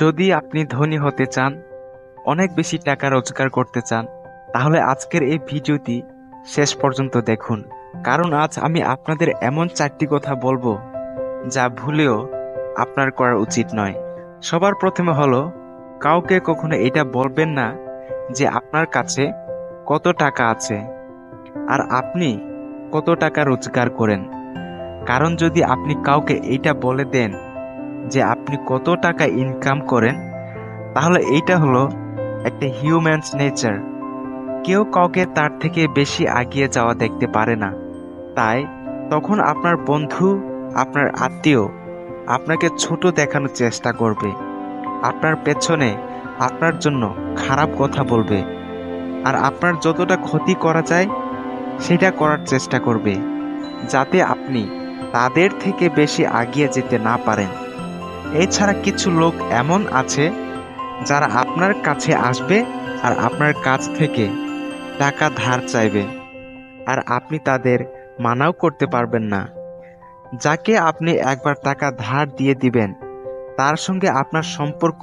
যদি আপনি ধনী হতে চান, অনেক বেশি টাকা রোজগার করতে চান, তাহলে আজকের এই ভিডিওটি শেষ পর্যন্ত দেখুন। কারণ আজ আমি আপনাদের এমন 4টি কথা বলবো যা ভুলেও আপনার করা উচিত নয়। সবার প্রথমে হলো, কাউকে কখনো এটা বলবেন না যে আপনার কাছে কত টাকা আছে আর আপনি কত টাকা রোজগার করেন। কারণ যদি আপনি কাউকে এইটা বলে দেন যে আপনি কত টাকা ইনকাম করেন, তাহলে এইটা হলো একটা হিউম্যানস নেচার। কেউ কাউকে তার থেকে বেশি এগিয়ে যাওয়া দেখতে পারে না। তাই তখন আপনার বন্ধু, আপনার আত্মীয় আপনাকে ছোট দেখানোর চেষ্টা করবে, আপনার পেছনে আপনার জন্য খারাপ কথা বলবে, আর আপনার যতটা ক্ষতি করা যায় সেটা করার চেষ্টা করবে, যাতে আপনি তাদের থেকে বেশি এগিয়ে যেতে না পারেন। এছাড়া কিছু লোক এমন আছে যারা আপনার কাছে আসবে আর আপনার কাছ থেকে টাকা ধার চাইবে, আর আপনি তাদের মানাও করতে পারবেন না। যাকে আপনি একবার টাকা ধার দিয়ে দিবেন, তার সঙ্গে আপনার সম্পর্ক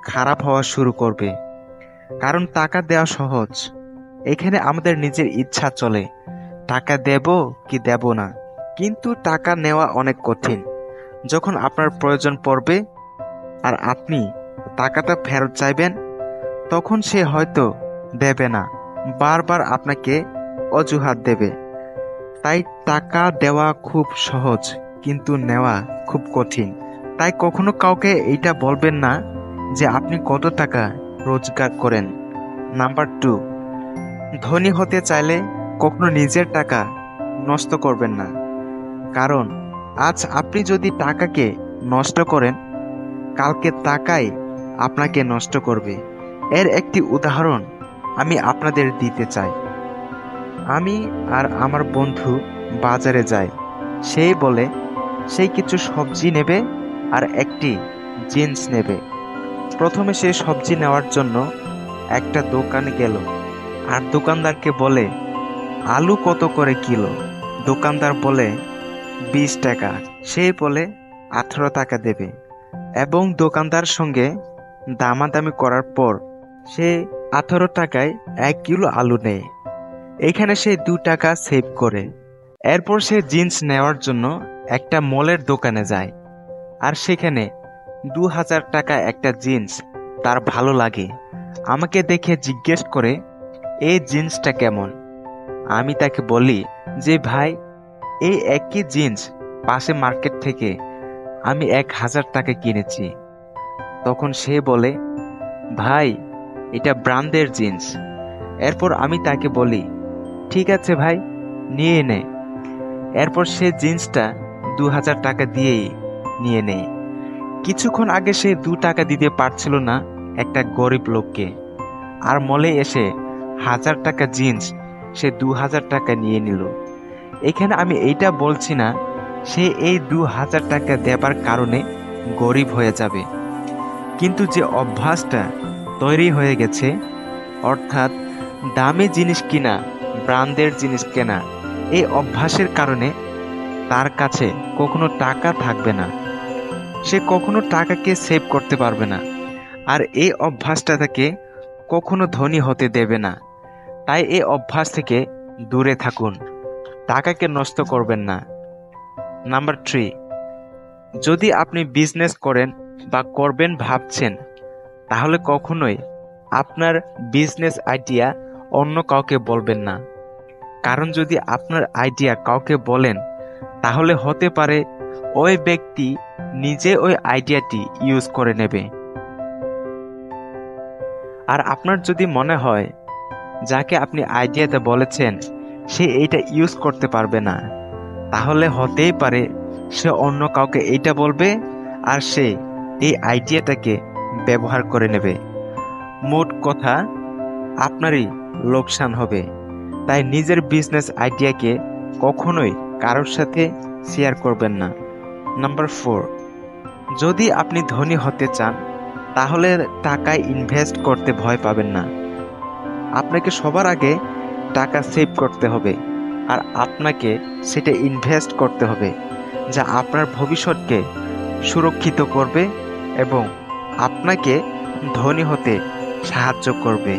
খারাপ হওয়া শুরু করবে। কারণ টাকা দেওয়া সহজ, এখানে আমাদের নিজের ইচ্ছা চলে, টাকা দেব কি দেব না। কিন্তু টাকা নেওয়া অনেক কঠিন। যখন আপনার প্রয়োজন পড়বে আর আপনি টাকাটা ফেরত চাইবেন, তখন সে হয়তো দেবে না, বারবার আপনাকে অজুহাত দেবে। তাই টাকা দেওয়া খুব সহজ, কিন্তু নেওয়া খুব কঠিন। তাই কখনো কাউকে এইটা বলবেন না যে আপনি কত টাকা রোজগার করেন। নাম্বার 2, ধনী হতে চাইলে কখনো নিজের টাকা নষ্ট করবেন না। কারণ আজ আপনি যদি টাকাকে নষ্ট করেন, কালকে টাকাই আপনাকে নষ্ট করবে। এর একটি উদাহরণ আমি আপনাদের দিতে চাই। আমি আর আমার বন্ধু বাজারে যাই। সেই বলে সেই কিছু সবজি নেবে আর একটি জিন্স নেবে। প্রথমে সে সবজি নেওয়ার জন্য একটা দোকানে গেল আর দোকানদারকে বলে, আলু কত করে কিলো? দোকানদার বলে 20 টাকা। সে বলে 18 টাকা দেবে এবং দোকানদার সঙ্গে দামাদামি করার পর সে 18 টাকায় 1 কিলো আলু নেয়। এখানে সে 2 টাকা সেভ করে। এরপর সে জিন্স নেওয়ার জন্য একটা মলের দোকানে যায় আর সেখানে 2000 টাকা একটা জিন্স তার ভালো লাগে। আমাকে দেখে জিজ্ঞেস করে, এই জিন্সটা কেমন? আমি তাকে বলি যে ভাই, এই একই জিন্স পাশে মার্কেট থেকে আমি 1000 টাকা কিনেছি। তখন সে বলে, ভাই এটা ব্র্যান্ডের জিন্স। এরপর আমি তাকে বলি, ঠিক আছে ভাই, নিয়ে নে। এরপর সে জিন্সটা 2000 টাকা দিয়েই নিয়ে নেয়। কিছুক্ষণ আগে সে 2 টাকা দিতে পারছিল না একটা গরিব লোককে, আর মলে এসে 1000 টাকা জিন্স সে 2000 টাকা নিয়ে নিল। এখানে আমি এইটা বলছি না সে এই 2000 টাকা দেবার কারণে গরিব হয়ে যাবে, কিন্তু যে অভ্যাসটা তৈরি হয়ে গেছে, অর্থাৎ দামি জিনিস কিনা, ব্র্যান্ডের জিনিস কেনা, এই অভ্যাসের কারণে তার কাছে কখনো টাকা থাকবে না। সে কখনো টাকাকে সেভ করতে পারবে না, আর এই অভ্যাসটা তাকে কখনো ধনী হতে দেবে না। তাই এই অভ্যাস থেকে দূরে থাকুন, টাকাকে নষ্ট করবেন না। নাম্বার 3, যদি আপনি বিজনেস করেন বা করবেন ভাবছেন, তাহলে কখনোই আপনার বিজনেস আইডিয়া অন্য কাউকে বলবেন না। কারণ যদি আপনার আইডিয়া কাউকে বলেন, তাহলে হতে পারে ওই ব্যক্তি নিজে ওই আইডিয়াটি ইউজ করে নেবে। আর আপনার যদি মনে হয় যাকে আপনি আইডিয়াতে বলেছেন সে এইটা ইউজ করতে পারবে না, তাহলে হতেই পারে সে অন্য কাউকে এইটা বলবে আর সে এই আইডিয়াটাকে ব্যবহার করে নেবে। মোট কথা, আপনারই লোকসান হবে। তাই নিজের বিজনেস আইডিয়াকে কখনোই কারোর সাথে শেয়ার করবেন না। নাম্বার 4, যদি আপনি ধনী হতে চান, তাহলে টাকায় ইনভেস্ট করতে ভয় পাবেন না। আপনাকে সবার আগে টাকা সেভ করতে হবে, আর আপনাকে সেটা ইনভেস্ট করতে হবে, যা আপনার ভবিষ্যৎকে সুরক্ষিত করবে এবং আপনাকে ধনী হতে সাহায্য করবে।